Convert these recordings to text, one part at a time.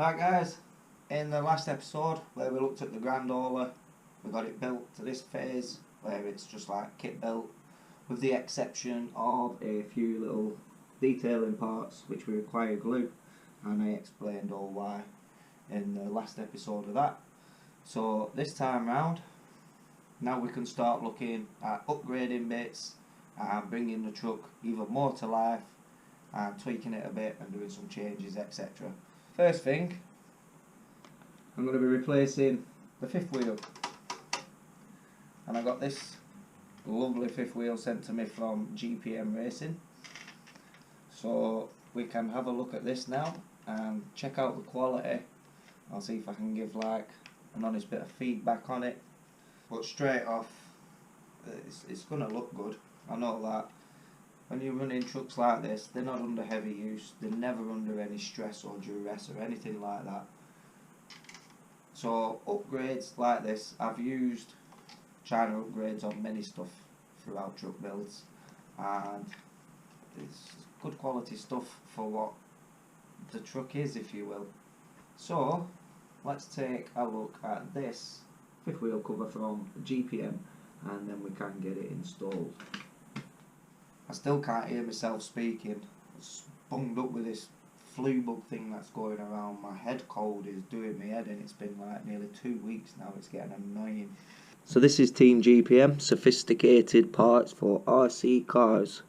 Right guys, in the last episode where we looked at the Grand Hauler, we got it built to this phase where it's just like kit built, with the exception of a few little detailing parts which we require glue, and I explained all why in the last episode of that. So this time round, now we can start looking at upgrading bits and bringing the truck even more to life and tweaking it a bit and doing some changes, etc. First thing, I'm going to be replacing the fifth wheel, and I got this lovely fifth wheel sent to me from Gpm Racing, so we can have a look at this now and check out the quality. I'll see if I can give like an honest bit of feedback on it, but straight off it's going to look good. I know that when you're running trucks like this, they're not under heavy use, they're never under any stress or duress or anything like that. So upgrades like this, I've used China upgrades on many stuff throughout truck builds, and it's good quality stuff for what the truck is, if you will. So let's take a look at this fifth wheel cover from GPM and then we can get it installed. I still can't hear myself speaking. I'm bunged up with this flu bug thing that's going around. My head cold is doing me head, and it's been like nearly 2 weeks now. It's getting annoying. So this is Team GPM, sophisticated parts for RC cars.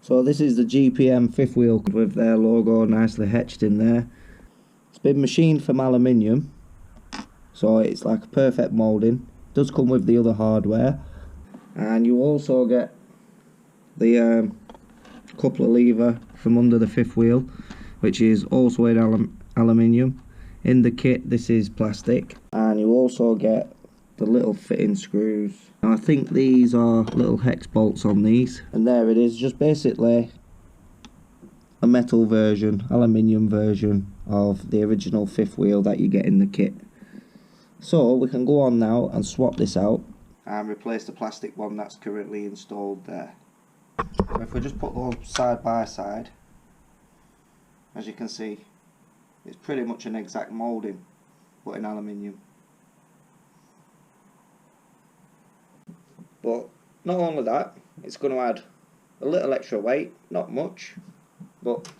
So this is the GPM fifth wheel with their logo nicely etched in there. It's been machined from aluminium, so it's like a perfect moulding. It does come with the other hardware, and you also get the coupler lever from under the fifth wheel, which is also in aluminium. In the kit this is plastic, and you also get the little fitting screws. Now I think these are little hex bolts on these, and there it is, just basically a metal version, aluminium version of the original fifth wheel that you get in the kit. So we can go on now and swap this out and replace the plastic one that's currently installed there. So if we just put those side by side, as you can see, it's pretty much an exact moulding but in aluminium. But not only that, it's going to add a little extra weight, not much, but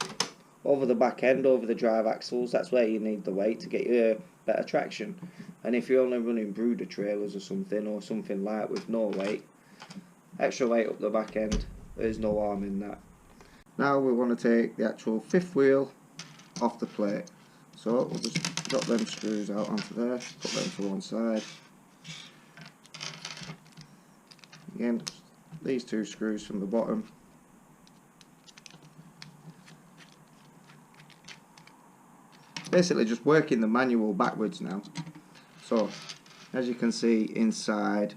over the back end, over the drive axles, that's where you need the weight to get you better traction. And if you're only running brooder trailers or something light with no weight, extra weight up the back end, there's no harm in that. Now we want to take the actual fifth wheel off the plate, so we'll just drop them screws out onto there, put them to one side. Again, these two screws from the bottom. Basically just working the manual backwards now. So as you can see inside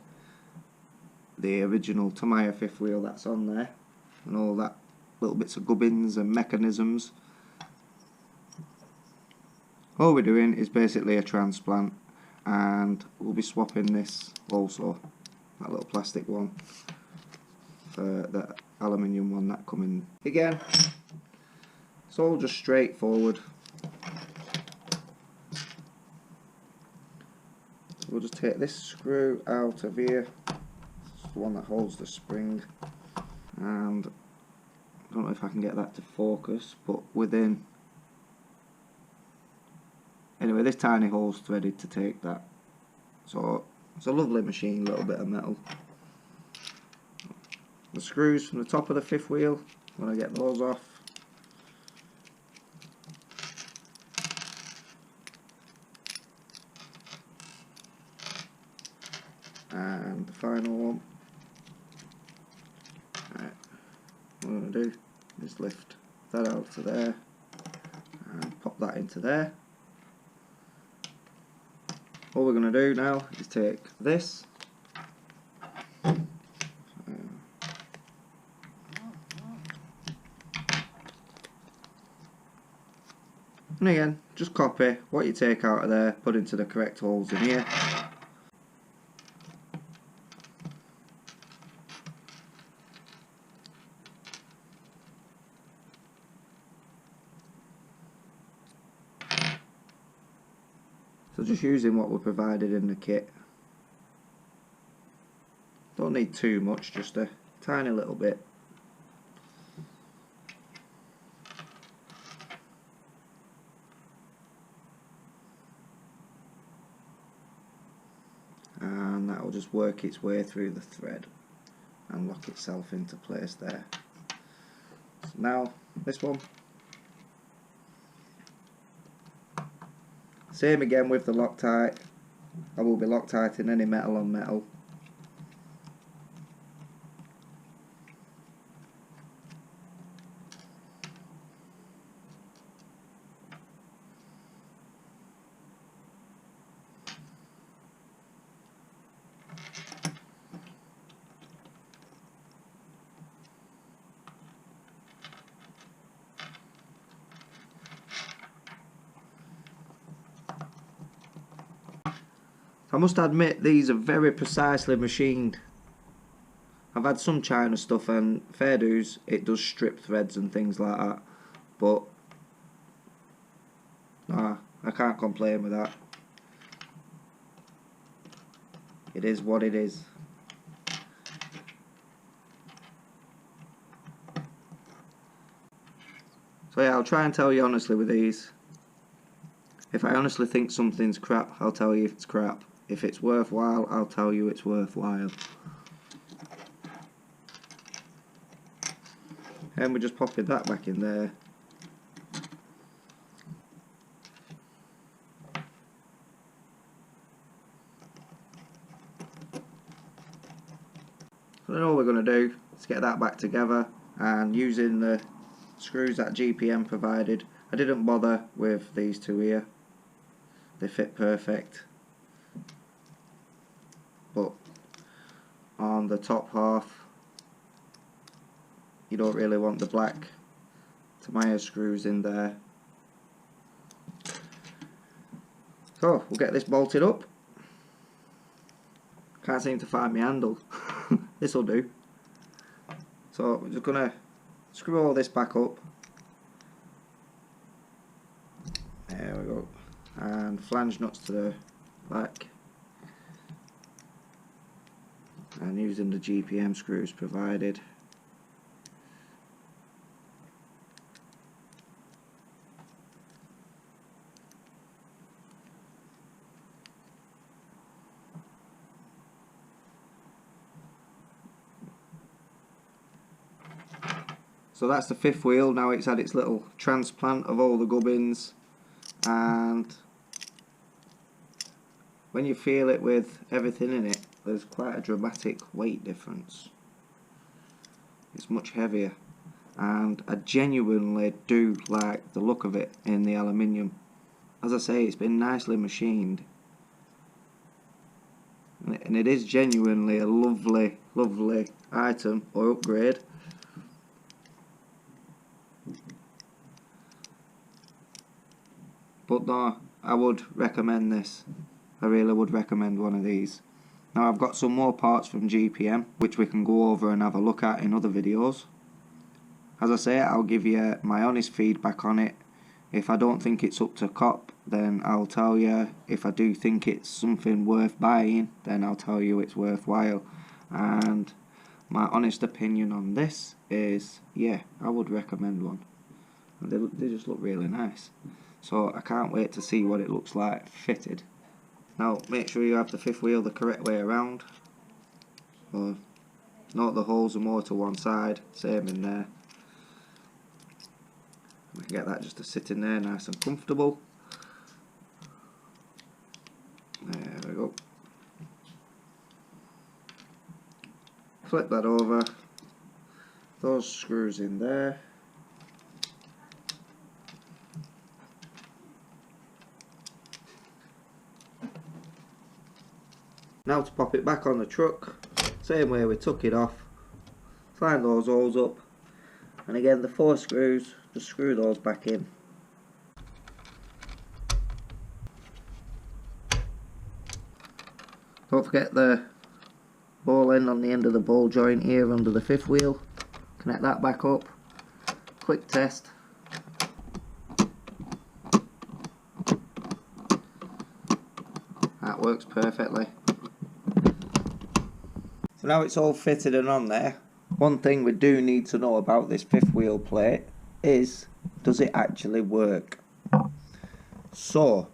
the original Tamiya fifth wheel that's on there, and all that little bits of gubbins and mechanisms, all we're doing is basically a transplant, and we'll be swapping this also, that little plastic one, for the aluminium one that come in. Again, it's all just straightforward. We'll just take this screw out of here, it's the one that holds the spring, and I don't know if I can get that to focus, but within, anyway, this tiny hole's threaded to take that. So it's a lovely machine, little bit of metal. The screws from the top of the fifth wheel, when I get those off, and the final one. Right, what I'm going to do is lift that out to there and pop that into there. All we're going to do now is take this, and again, just copy what you take out of there, put into the correct holes in here. So just using what were provided in the kit. Don't need too much, just a tiny little bit. And that will just work its way through the thread and lock itself into place there. So now this one, same again with the Loctite. I will be Loctiting any metal on metal. I must admit, these are very precisely machined. I've had some China stuff, and fair dues, it does strip threads and things like that, but nah, I can't complain with that. It is what it is. So yeah, I'll try and tell you honestly with these. If I honestly think something's crap, I'll tell you it's crap. If it's worthwhile, I'll tell you it's worthwhile. And we're just popping that back in there. So then all we're going to do is get that back together, and using the screws that GPM provided, I didn't bother with these two here. They fit perfect. But on the top half, you don't really want the black Tamiya screws in there. So we'll get this bolted up. Can't seem to find my handle. This'll do. So we're just gonna screw all this back up. There we go. And flange nuts to the back. And using the GPM screws provided. So that's the fifth wheel. Now it's had its little transplant of all the gubbins, and when you feel it with everything in it, there's quite a dramatic weight difference. It's much heavier, and I genuinely do like the look of it in the aluminium. As I say, it's been nicely machined, and it is genuinely a lovely, lovely item or upgrade. But no, I would recommend this. I really would recommend one of these. Now I've got some more parts from GPM which we can go over and have a look at in other videos. As I say, I'll give you my honest feedback on it. If I don't think it's up to cop, then I'll tell you. If I do think it's something worth buying, then I'll tell you it's worthwhile. And my honest opinion on this is, yeah, I would recommend one. And they just look really nice. So I can't wait to see what it looks like fitted. Now make sure you have the fifth wheel the correct way around. Note the holes are more to one side, same in there. We can get that just to sit in there nice and comfortable. There we go. Flip that over. Those screws in there. Now to pop it back on the truck, same way we took it off, line those holes up, and again the 4 screws, just screw those back in. Don't forget the ball end on the end of the ball joint here under the fifth wheel, connect that back up, quick test. works perfectly. So now it's all fitted and on there, one thing we do need to know about this fifth wheel plate is, does it actually work? So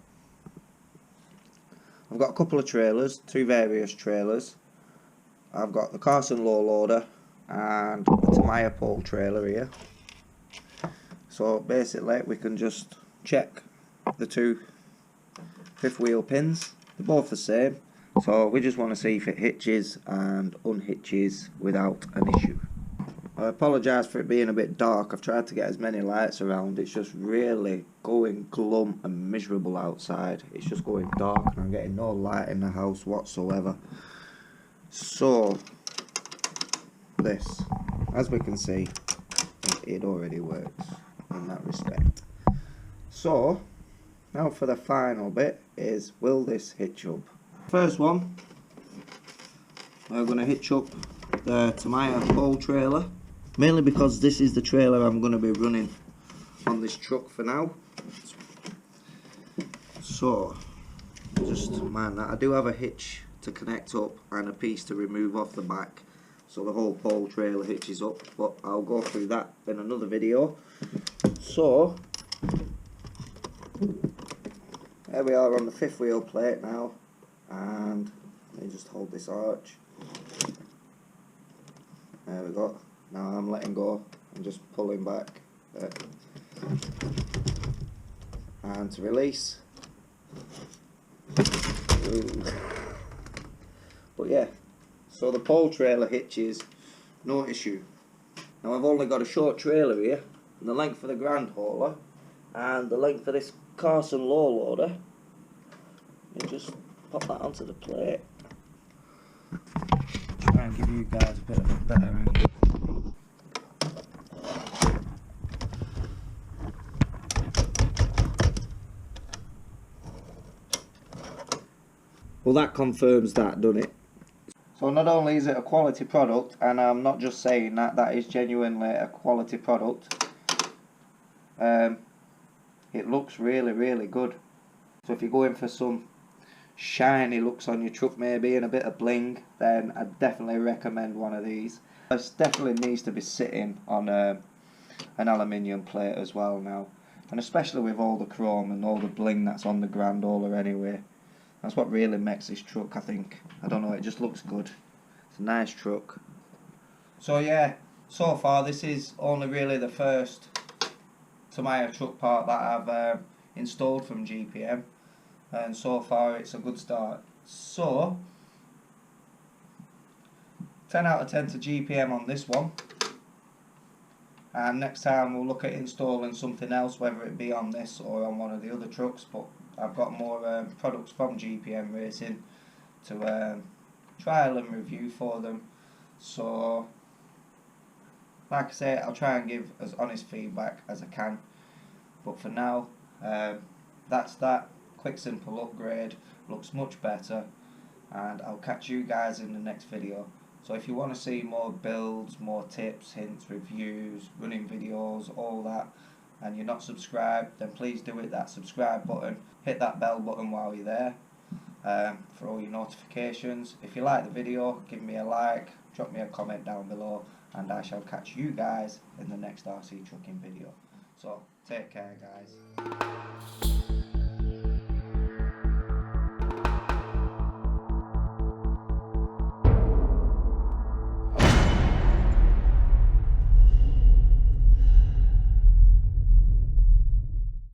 I've got a couple of trailers, two various trailers. I've got the Carson low loader and the Tamiya pole trailer here. So basically we can just check the two fifth wheel pins. They're both the same, so we just want to see if it hitches and unhitches without an issue. I apologise for it being a bit dark. I've tried to get as many lights around. It's just really going glum and miserable outside. It's just going dark and I'm getting no light in the house whatsoever. So this, as we can see, it already works in that respect. So now for the final bit is, will this hitch up? First one, we're going to hitch up the Tamiya pole trailer, mainly because this is the trailer I'm going to be running on this truck for now. So just mind that I do have a hitch to connect up and a piece to remove off the back, so the whole pole trailer hitches up, but I'll go through that in another video. So there we are on the fifth wheel plate now, and let me just hold this arch. There we go. Now I'm letting go and just pulling back there. And to release. Ooh. But yeah, so the pole trailer hitches, no issue. Now I've only got a short trailer here, and the length of the grand hauler and the length of this Carson low loader. You just pop that onto the plate. Try and give you guys a bit of a better angle. Well, that confirms that, doesn't it? So not only is it a quality product, and I'm not just saying that, that is genuinely a quality product, it looks really, really good. So if you're going for some shiny looks on your truck maybe and a bit of bling, then I definitely recommend one of these. This definitely needs to be sitting on an aluminium plate as well now, and especially with all the chrome and all the bling that's on the grand hauler anyway. That's what really makes this truck, I think. I don't know, it just looks good. It's a nice truck. So yeah, so far this is only really the first Tamiya truck part that I've installed from GPM, and so far it's a good start. So 10 out of 10 to GPM on this one, and next time we'll look at installing something else, whether it be on this or on one of the other trucks, but I've got more products from GPM Racing to trial and review for them. So like I say, I'll try and give as honest feedback as I can, but for now that's that. Quick simple upgrade, looks much better, and I'll catch you guys in the next video. So if you want to see more builds, more tips, hints, reviews, running videos, all that, and you're not subscribed, then please do hit that subscribe button, hit that bell button while you're there for all your notifications. If you like the video, give me a like, drop me a comment down below, and I shall catch you guys in the next RC trucking video. So take care, guys.